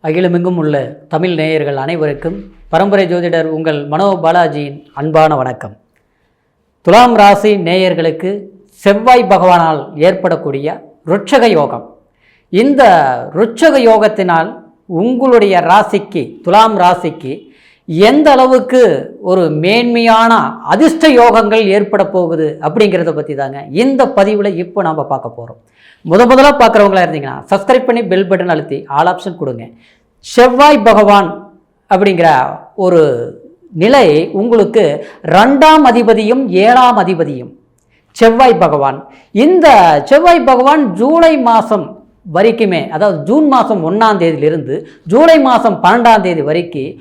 அகிலமெங்கும் உள்ள தமிழ் நேயர்கள் அனைவருக்கும் பரம்பரை ஜோதிடர் உங்கள் மனோ பாலாஜியின் அன்பான வணக்கம். துலாம் ராசி நேயர்களுக்கு செவ்வாய் பகவானால் ஏற்படக்கூடிய ருட்சக யோகம். இந்த ருட்சக யோகத்தினால் உங்களுடைய ராசிக்கு, துலாம் ராசிக்கு எந்த அளவுக்கு ஒரு மேன்மையான அதிர்ஷ்ட யோகங்கள் ஏற்பட போகுது அப்படிங்கிறத பற்றி தாங்க இந்த பதிவில் இப்போ நாம் பார்க்க போகிறோம். முதலாக பார்க்குறவங்களா இருந்தீங்கன்னா சப்ஸ்கிரைப் பண்ணி பெல் பட்டன் அழுத்தி ஆல் ஆப்ஷன் கொடுங்க. செவ்வாய் பகவான் அப்படிங்கிற ஒரு நிலை உங்களுக்கு 2ஆம் அதிபதியும் 7ஆம் அதிபதியும் செவ்வாய் பகவான். இந்த செவ்வாய் பகவான் ஜூலை மாதம் வரைக்குமே, அதாவது ஜூன் மாதம் 1ஆம் தேதியிலிருந்து ஜூலை மாதம் 12ஆம் தேதி வரைக்கும்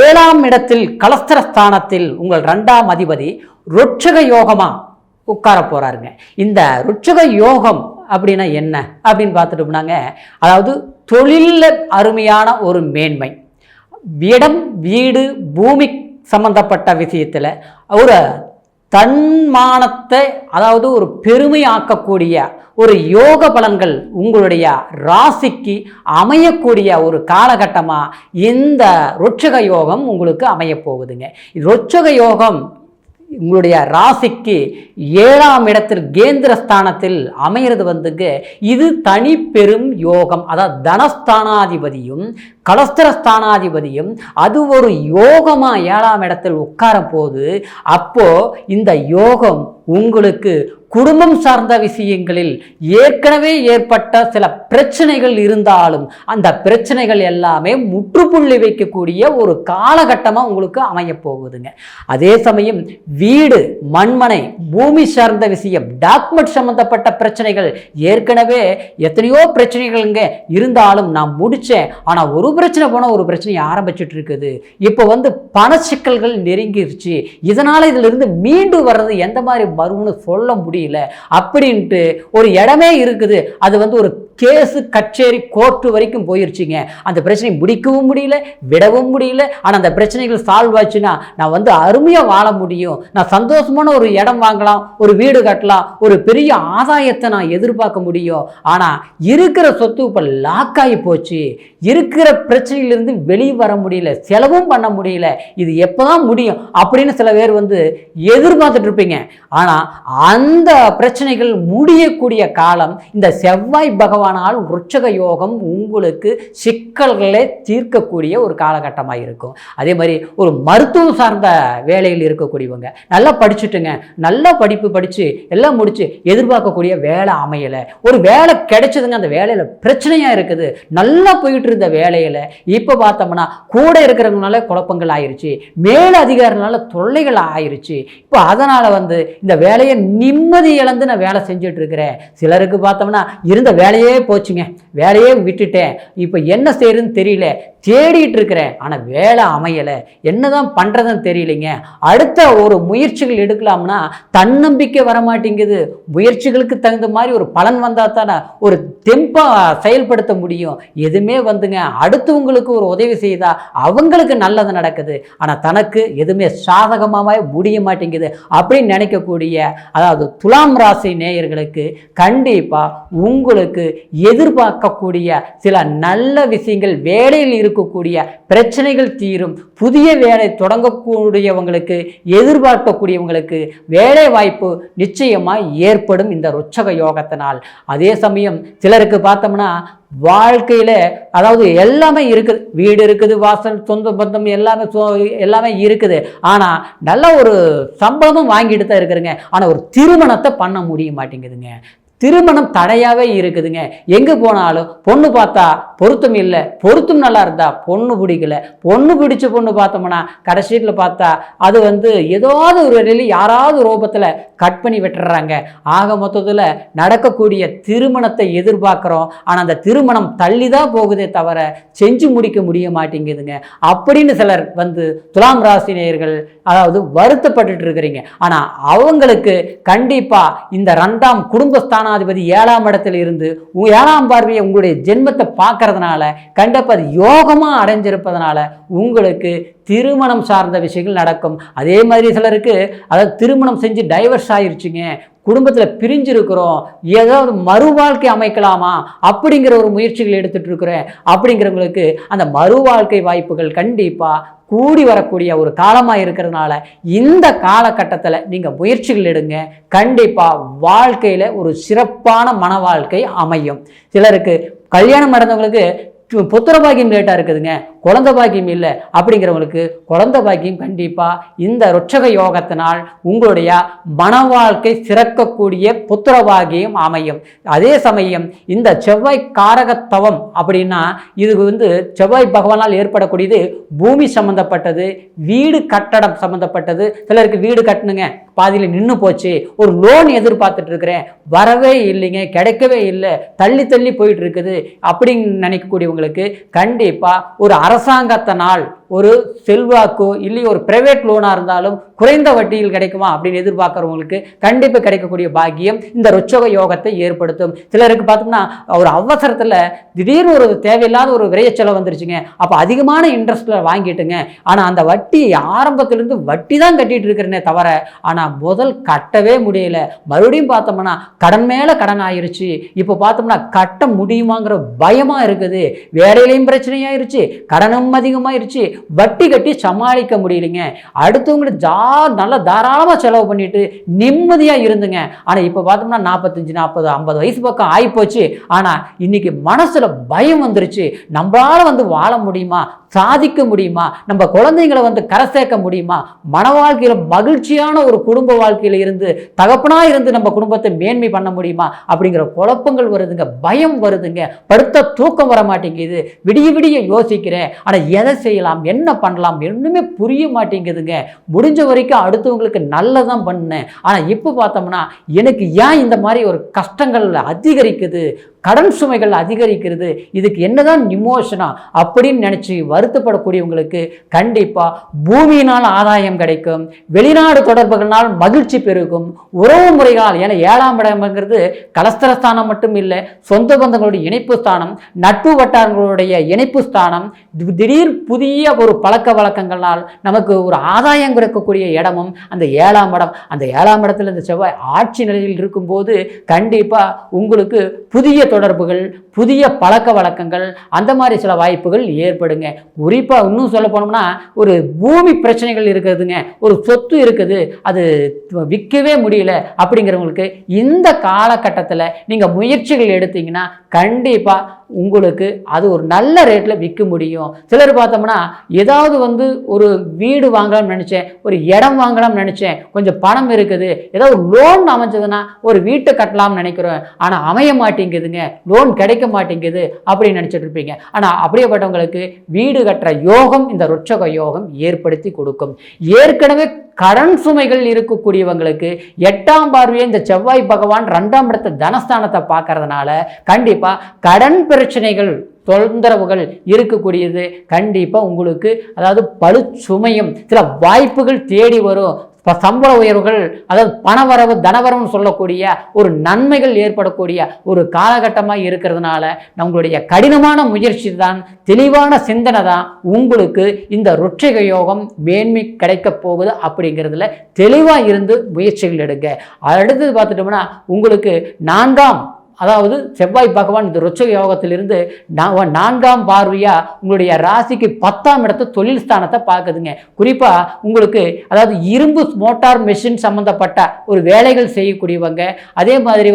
7ஆம் இடத்தில் கலஸ்தர ஸ்தானத்தில் உங்கள் 2ஆம் அதிபதி ருட்சக யோகமாக உட்கார போகிறாருங்க. இந்த ருட்சக யோகம் அப்படின்னா என்ன அப்படின்னு பார்த்துட்டோம்னாங்க, அதாவது தொழிலில் அருமையான ஒரு மேன்மை, இடம் வீடு பூமி சம்பந்தப்பட்ட விஷயத்தில் ஒரு தன்மானத்தை, அதாவது ஒரு பெருமை ஆக்கக்கூடிய ஒரு யோக பலன்கள் உங்களுடைய ராசிக்கு அமையக்கூடிய ஒரு காலகட்டமாக இந்த ருட்சக யோகம் உங்களுக்கு அமையப்போகுதுங்க. ருட்சக யோகம் உங்களுடைய ராசிக்கு 7ஆம் இடத்தில் கேந்திர ஸ்தானத்தில் அமைகிறது வந்துங்க. இது தனி பெரும் யோகம். அதாவது தனஸ்தானாதிபதியும் கலஸ்தர ஸ்தானாதிபதியும் அது ஒரு யோகமாக 7ஆம் இடத்தில் உட்கார போது, அப்போ இந்த யோகம் உங்களுக்கு குடும்பம் சார்ந்த விஷயங்களில் ஏற்கனவே ஏற்பட்ட சில பிரச்சனைகள் இருந்தாலும் அந்த பிரச்சனைகள் எல்லாமே முற்றுப்புள்ளி வைக்கக்கூடிய ஒரு காலகட்டமாக உங்களுக்கு அமைய போகுதுங்க. அதே சமயம் வீடு மண்மனை பூமி சார்ந்த விஷயம், டாக்குமெண்ட் சம்பந்தப்பட்ட பிரச்சனைகள், ஏற்கனவே எத்தனையோ பிரச்சனைகள்ங்க இருந்தாலும் நான் முடித்தேன், ஆனால் ஒரு பிரச்சனை போனால் ஒரு பிரச்சனை ஆரம்பிச்சுட்டு இருக்குது. இப்போ பண சிக்கல்கள் நெருங்கிருச்சு, இதனால் இதிலிருந்து மீண்டு வர்றது எந்த மாதிரி வரும்னு சொல்ல முடியல அப்படின்ட்டு ஒரு இடமே இருக்குது. அது ஒரு கேஸு கச்சேரி கோர்ட்டு வரைக்கும் போயிருச்சுங்க. அந்த பிரச்சனை முடிக்கவும் முடியல, விடவும் முடியல. ஆனால் அந்த பிரச்சனைகள் சால்வ் ஆச்சுன்னா நான் அருமையாக வாழ முடியும், நான் சந்தோஷமான ஒரு இடம் வாங்கலாம், ஒரு வீடு கட்டலாம், ஒரு பெரிய ஆதாயத்தை நான் எதிர்பார்க்க முடியும். ஆனால் இருக்கிற சொத்து இப்போ லாக் ஆகி போச்சு, இருக்கிற பிரச்சனையிலிருந்து வெளியே வர முடியல, செலவும் பண்ண முடியல, இது எப்போதான் முடியும் அப்படின்னு சில பேர் எதிர்பார்த்துட்டு இருப்பீங்க. ஆனால் அந்த பிரச்சனைகள் முடியக்கூடிய காலம் இந்த செவ்வாய் பகவானால் ருட்சக யோகம் உங்களுக்கு சிக்கல்களை தீர்க்கக்கூடிய ஒரு காலகட்டமாக இருக்கும். அதே மாதிரி ஒரு மருத்துவம் சார்ந்த வேலையில் இருக்கக்கூடியவங்க, நல்லா படிச்சுட்டுங்க, நல்லா படிப்பு படித்து எல்லாம் முடிச்சு எதிர்பார்க்கக்கூடிய வேலை அமையலை, ஒரு வேலை கிடைச்சதுங்க, அந்த வேலையில் பிரச்சனையாக இருக்குது, நல்லா போயிட்டு இருந்த வேலையில் இப்போ பார்த்தோம்னா கூட இருக்கிறவங்களால குழப்பங்கள் ஆயிடுச்சு, மேல் அதிகாரினால தொல்லைகள் ஆயிடுச்சு. இப்போ அதனால் இந்த வேலையை நிம்மதி இழந்து நான் வேலை செஞ்சுட்டு இருக்கிறேன். சிலருக்கு பார்த்தோம்னா இருந்த வேலையே போச்சுங்க, வேலையே விட்டுட்டேன், இப்போ என்ன செய்யறதுன்னு தெரியல, தேடிட்டு இருக்கிறேன், ஆனால் வேலை அமையலை, என்னதான் பண்ணுறதுன்னு தெரியலைங்க. அடுத்த ஒரு முயற்சிகள் எடுக்கலாம்னா தன்னம்பிக்கை வரமாட்டேங்குது. முயற்சிகளுக்கு தகுந்த மாதிரி ஒரு பலன் வந்தால் தானே ஒரு தெம்பாக செயல்படுத்த முடியும். எதுவுமே அடுத்தவங்களுக்கு ஒரு உதவி செய்தால் அவங்களுக்கு நல்லது நடக்குது, ஆனால் தனக்கு எதுவுமே சாதகமாக முடிய மாட்டேங்குது அப்படின்னு நினைக்கக்கூடிய, அதாவது துலாம் ராசி நேயர்களுக்கு கண்டிப்பாக உங்களுக்கு எதிர்பார்க்கக்கூடிய சில நல்ல விஷயங்கள், வேலையில் இருக்கக்கூடிய பிரச்சனைகள் தீரும், புதிய வேலை தொடங்கக்கூடியவங்களுக்கு, எதிர்பார்க்கக்கூடியவங்களுக்கு வேலை வாய்ப்பு நிச்சயமாக ஏற்படும் இந்த ருட்சக யோகத்தினால். அதே சமயம் சிலருக்கு பார்த்தோம்னா வாழ்க்கையில், அதாவது எல்லாமே இருக்குது, வீடு இருக்குது, வாசல், சொந்த பந்தம் எல்லாமே இருக்குது, ஆனால் நல்ல ஒரு சம்பளமும் வாங்கிட்டு தான் இருக்கிறேங்க, ஆனால் ஒரு திருமணத்தை பண்ண முடிய மாட்டேங்குதுங்க. திருமணம் தடையாகவே இருக்குதுங்க. எங்கே போனாலும் பொண்ணு பார்த்தா பொருத்தம் இல்லை, பொருத்தம் நல்லா இருந்தா பொண்ணு பிடிக்கல, பொண்ணு பிடிச்ச பொண்ணு பார்த்தோம்னா கடைசியில் பார்த்தா அது ஏதாவது ஒரு வழியில் யாராவது ரூபத்தில் கட் பண்ணி விட்டுறாங்க. ஆக மொத்தத்தில் நடக்கக்கூடிய திருமணத்தை எதிர்பார்க்குறோம், ஆனால் அந்த திருமணம் தள்ளி தான் போகுதே தவிர செஞ்சு முடிக்க முடிய மாட்டேங்குதுங்க அப்படின்னு சிலர் துலாம் ராசி நேயர்கள் அதாவது வருத்தப்பட்டு இருக்கிறீங்க. ஆனால் அவங்களுக்கு கண்டிப்பாக இந்த 2ஆம் குடும்பஸ்தானாதிபதி 7ஆம் இடத்துல இருந்து 7ஆம் பார்வையை உங்களுடைய ஜென்மத்தை பார்க்கறதுனால கண்டிப்பாக அது யோகமாக அடைஞ்சிருப்பதனால உங்களுக்கு திருமணம் சார்ந்த விஷயங்கள் நடக்கும். அதே மாதிரி சிலருக்கு அதாவது திருமணம் செஞ்சு டைவர்ஸ் ஆயிருச்சுங்க, குடும்பத்தில் பிரிஞ்சிருக்கிறோம், ஏதாவது மறு வாழ்க்கை அமைக்கலாமா அப்படிங்கிற ஒரு முயற்சிகள் எடுத்துட்டு இருக்கிறேன் அப்படிங்கிறவங்களுக்கு அந்த மறு வாழ்க்கை வாய்ப்புகள் கண்டிப்பாக கூடி வரக்கூடிய ஒரு காலமாக இருக்கிறதுனால இந்த காலகட்டத்தில் நீங்கள் முயற்சிகள் எடுங்க. கண்டிப்பாக வாழ்க்கையில் ஒரு சிறப்பான மன வாழ்க்கை அமையும். சிலருக்கு கல்யாணம் நடந்தவங்களுக்கு புத்திர பாக்கியம் லேட்டாக இருக்குதுங்க, குழந்தை பாக்கியம் இல்லை அப்படிங்கிறவங்களுக்கு குழந்தை பாக்கியம் கண்டிப்பாக இந்த ருட்சக யோகத்தினால் உங்களுடைய மன வாழ்க்கை சிறக்கக்கூடிய புத்திர பாக்கியம் அமையும். அதே சமயம் இந்த செவ்வாய் காரகத்தவம் அப்படின்னா இது செவ்வாய் பகவானால் ஏற்படக்கூடியது பூமி சம்மந்தப்பட்டது, வீடு கட்டடம் சம்மந்தப்பட்டது. சிலருக்கு வீடு கட்டணுங்க, பாதியில் நின்று போச்சு, ஒரு லோன் எதிர்பார்த்துட்டு இருக்கிறேன், வரவே இல்லைங்க, கிடைக்கவே இல்லை, தள்ளி தள்ளி போயிட்டு இருக்குது அப்படின்னு நினைக்கக்கூடியவங்களுக்கு கண்டிப்பாக ஒரு அரசாங்கத்தினால் ஒரு செல்வாக்கோ இல்லை ஒரு பிரைவேட் லோனாக இருந்தாலும் குறைந்த வட்டியில் கிடைக்குமா அப்படின்னு எதிர்பார்க்குறவங்களுக்கு கண்டிப்பாக கிடைக்கக்கூடிய பாக்கியம் இந்த ருட்சக யோகத்தை ஏற்படுத்தும். சிலருக்கு பார்த்தோம்னா ஒரு அவசரத்தில் திடீர்னு ஒரு தேவையில்லாத ஒரு விரைய செலவு வந்துருச்சுங்க, அப்போ அதிகமான இன்ட்ரெஸ்ட்டில் வாங்கிட்டுங்க, ஆனால் அந்த வட்டி ஆரம்பத்திலேருந்து வட்டி தான் கட்டிகிட்டு இருக்கிறேனே தவிர ஆனால் முதல் கட்டவே முடியல. மறுபடியும் பார்த்தோம்னா கடன் மேலே கடன் ஆயிடுச்சு, இப்போ பார்த்தோம்னா கட்ட முடியுமாங்கிற பயமாக இருக்குது, வேலையிலையும் பிரச்சனையாயிருச்சு, கடனும் அதிகமாயிருச்சு, வட்டி கட்டி சமாளிக்க முடியலைங்க, அடுத்தவங்களுக்கு நல்லா தாராளமாக செலவு பண்ணிட்டு நிம்மதியாக இருந்துங்க. ஆனால் இப்போ பார்த்தோம்னா 45 40 50 வயசு பக்கம் ஆகிப்போச்சு, ஆனால் இன்னைக்கு மனசில் பயம் வந்துருச்சு, நம்மளால வாழ முடியுமா, சாதிக்க முடியுமா, நம்ம குழந்தைங்களை கரை சேர்க்க முடியுமா, மன வாழ்க்கையில் மகிழ்ச்சியான ஒரு குடும்ப வாழ்க்கையில் இருந்து தகப்பனாக இருந்து நம்ம குடும்பத்தை மேன்மை பண்ண முடியுமா அப்படிங்கிற குழப்பங்கள் வருதுங்க, பயம் வருதுங்க, படுத்த தூக்கம் வர மாட்டேங்குது, விடிய விடிய யோசிக்கிறேன், ஆனால் எதை செய்யலாம், என்ன பண்ணலாம் ஒன்றுமே புரிய மாட்டேங்குதுங்க. முடிஞ்ச வரைக்கும் அடுத்தவங்களுக்கு நல்லதான் பண்ணேன், ஆனால் இப்போ பார்த்தோம்னா எனக்கு ஏன் இந்த மாதிரி ஒரு கஷ்டங்கள் அதிகரிக்குது, கடன் சுமைகள் அதிகரிக்கிறது, இதுக்கு என்னதான் இமோஷனா அப்படின்னு நினச்சி வருத்தப்படக்கூடியவங்களுக்கு கண்டிப்பாக பூமியினால் ஆதாயம் கிடைக்கும், வெளிநாடு தொடர்புகளால் மகிழ்ச்சி பெருகும், உறவு முறைகளால், ஏன்னா 7ஆம் இடம்ங்கிறது கலஸ்தரஸ்தானம் மட்டும் இல்லை, சொந்த பந்தங்களுடைய இணைப்பு ஸ்தானம், நட்பு வட்டாரங்களுடைய இணைப்பு ஸ்தானம், திடீர் புதிய ஒரு பழக்க வழக்கங்களால் நமக்கு ஒரு ஆதாயம் கிடைக்கக்கூடிய இடமும் அந்த 7ஆம் இடம். அந்த 7ஆம் இடத்துல இந்த செவ்வாய் ஆட்சி நிலையில் இருக்கும்போது கண்டிப்பாக உங்களுக்கு புதிய தொடர்புகள், புதிய பழக்க வழக்கங்கள், அந்த மாதிரி சில வாய்ப்புகள் ஏற்படுங்க. குறிப்பாக இன்னும் சொல்ல போனோம்னா ஒரு பூமி பிரச்சனைகள் இருக்குதுங்க, ஒரு சொத்து இருக்குது, அது விற்கவே முடியல அப்படிங்கிறவங்களுக்கு இந்த காலகட்டத்தில் நீங்கள் முயற்சிகள் எடுத்தீங்கன்னா கண்டிப்பாக உங்களுக்கு அது ஒரு நல்ல ரேட்டில் விற்க முடியும். சிலர் பார்த்தோம்னா ஏதாவது ஒரு வீடு வாங்கலாம்னு நினச்சேன், ஒரு இடம் வாங்கலாம்னு நினச்சேன், கொஞ்சம் பணம் இருக்குது, ஏதாவது ஒரு லோன் அமைஞ்சதுன்னா ஒரு வீட்டை கட்டலாம்னு நினைக்கிறோம், ஆனால் அமைய மாட்டேங்குதுங்க, லோன் கிடைக்க மாட்டேங்குது அப்படின்னு நினச்சிட்டு இருப்பீங்க. ஆனால் அப்படியேப்பட்டவங்களுக்கு வீடு கட்டுற யோகம் இந்த ருட்சக யோகம் ஏற்படுத்தி கொடுக்கும். ஏற்கனவே கடன் சுமைகள் இருக்கக்கூடியவங்களுக்கு 8ஆம் பார்வையை இந்த செவ்வாய் பகவான் 2ஆம் இடத்த தனஸ்தானத்தை பார்க்கறதுனால கண்டிப்பாக கடன் பிரச்சனைகள் தொந்தரவுகள் இருக்கக்கூடியது கண்டிப்பாக உங்களுக்கு அதாவது பழு சுமையும் சில வாய்ப்புகள் தேடி வரும், சம்பள உயர்வுகள், அதாவது பணவரவு தனவரவுன்னு சொல்லக்கூடிய ஒரு நன்மைகள் ஏற்படக்கூடிய ஒரு காலகட்டமாக இருக்கிறதுனால நம்மளுடைய கடினமான முயற்சி தான், தெளிவான சிந்தனை தான் உங்களுக்கு இந்த ருட்சக யோகம் மேன்மை கிடைக்க போகுது அப்படிங்கிறதுல தெளிவாக இருந்து முயற்சிகள் எடுங்க. அடுத்தது பார்த்துட்டோம்னா உங்களுக்கு 4ஆம் அதாவது செவ்வாய் பகவான் இந்த ருட்சக யோகத்திலிருந்து 4ஆம் பார்வையாக உங்களுடைய ராசிக்கு 10ஆம் இடத்த தொழில் ஸ்தானத்தை பார்க்குதுங்க. குறிப்பாக உங்களுக்கு அதாவது இரும்பு மோட்டார் மெஷின் சம்மந்தப்பட்ட ஒரு வேலைகள் செய்யக்கூடியவங்க, அதே மாதிரி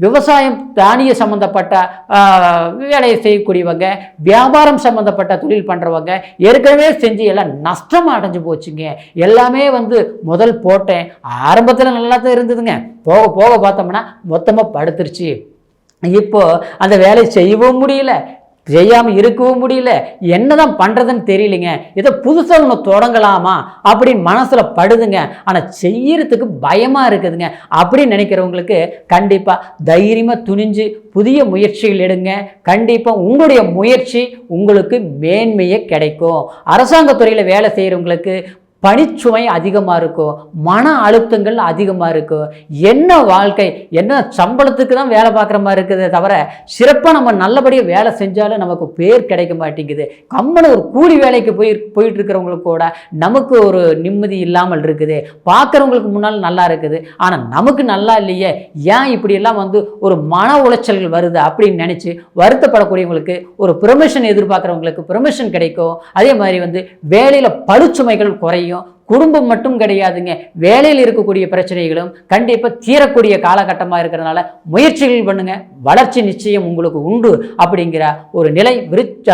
விவசாயம் தானிய சம்மந்தப்பட்ட வேலையை செய்யக்கூடியவங்க, வியாபாரம் சம்மந்தப்பட்ட தொழில் பண்ணுறவங்க, ஏற்கனவே செஞ்சு எல்லாம் நஷ்டம் அடைஞ்சு போச்சுங்க. எல்லாமே முதல் போட்டேன், ஆரம்பத்தில் நல்லா தான் இருந்ததுங்க, போக போக பார்த்தோம்னா மொத்தமாக படுத்துருச்சு, இப்போ அந்த வேலையை செய்யவும் முடியல, செய்யாமல் இருக்கவும் முடியல, என்னதான் பண்ணுறதுன்னு தெரியலைங்க, ஏதோ புதுசாக ஒன்று தொடங்கலாமா அப்படின்னு மனசில் படுதுங்க, ஆனால் செய்யறதுக்கு பயமாக இருக்குதுங்க அப்படின்னு நினைக்கிறவங்களுக்கு கண்டிப்பாக தைரியமாக துணிஞ்சு புதிய முயற்சிகள் எடுங்க. கண்டிப்பாக உங்களுடைய முயற்சி உங்களுக்கு மேன்மையே கிடைக்கும். அரசாங்கத்துறையில் வேலை செய்கிறவங்களுக்கு பணிச்சுமை அதிகமாக இருக்கும், மன அழுத்தங்கள் அதிகமாக இருக்கும். என்ன வாழ்க்கை, என்ன சம்பளத்துக்கு தான் வேலை பார்க்குற மாதிரி இருக்குதே தவிர சிறப்பாக நம்ம நல்லபடியாக வேலை செஞ்சாலும் நமக்கு பேர் கிடைக்க மாட்டேங்குது. கம்மனு ஒரு கூலி வேலைக்கு போயிட்டு இருக்கிறவங்களுக்கு கூட நமக்கு ஒரு நிம்மதி இல்லாமல் இருக்குது. பார்க்குறவங்களுக்கு முன்னால் நல்லா இருக்குது, ஆனால் நமக்கு நல்லா இல்லையே, ஏன் இப்படியெல்லாம் ஒரு மன உளைச்சல்கள் வருது அப்படின்னு நினச்சி வருத்தப்படக்கூடியவங்களுக்கு ஒரு ப்ரொமோஷன் எதிர்பார்க்குறவங்களுக்கு ப்ரொமோஷன் கிடைக்கும். அதே மாதிரி வேலையில் பழுச்சுமைகள் குறையும். குடும்பம் மட்டும் கிடையாதுங்க, வேலையில் இருக்கக்கூடிய பிரச்சனைகளும் கண்டிப்பாக தீரக்கூடிய காலகட்டமாக இருக்கிறதுனால முயற்சிகள் பண்ணுங்க, வளர்ச்சி நிச்சயம் உங்களுக்கு உண்டு அப்படிங்கிற ஒரு நிலை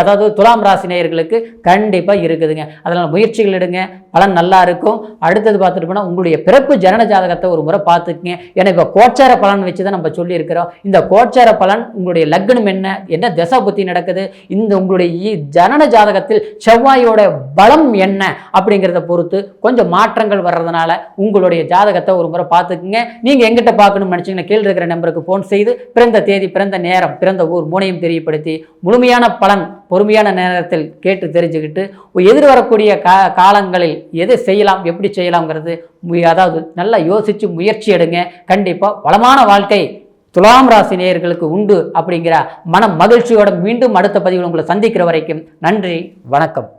அதாவது துலாம் ராசி நேயர்களுக்கு கண்டிப்பாக இருக்குதுங்க. அதனால் முயற்சிகள் எடுங்க, பலன் நல்லா இருக்கும். அடுத்தது பார்த்துட்டு போனால் உங்களுடைய பிறப்பு ஜனன ஜாதகத்தை ஒரு முறை பார்த்துக்குங்க. ஏன்னா இப்போ கோச்சார பலன் வச்சு தான் நம்ம சொல்லியிருக்கிறோம். இந்த கோச்சார பலன் உங்களுடைய லக்னம் என்ன தசா புத்தி நடக்குது, இந்த உங்களுடைய ஜனன ஜாதகத்தில் செவ்வாயோட பலம் என்ன அப்படிங்கிறத பொறுத்து கொஞ்சம் மாற்றங்கள் வர்றதுனால உங்களுடைய ஜாதகத்தை ஒரு முறை பார்த்துக்குங்க. நீங்கள் எங்கிட்ட பார்க்கணும்னு நினச்சிங்கன்னா கீழே இருக்கிற நம்பருக்கு ஃபோன் செய்து பிறந்த தேதி, பிறந்த நேரம், பிறந்த ஊர் மூணையும் தெரியப்படுத்தி முழுமையான பலன் பொறுமையான நேரத்தில் கேட்டு தெரிஞ்சுக்கிட்டு எதிர்வரக்கூடிய காலங்களில் எது செய்யலாம், எப்படி செய்யலாம்ங்கிறது அதாவது நல்லா யோசித்து முயற்சி எடுங்க. கண்டிப்பாக வளமான வாழ்க்கை துலாம் ராசி நேயர்களுக்கு உண்டு அப்படிங்கிற மன மகிழ்ச்சியோட மீண்டும் அடுத்த பதிவில் உங்களை சந்திக்கிற வரைக்கும் நன்றி, வணக்கம்.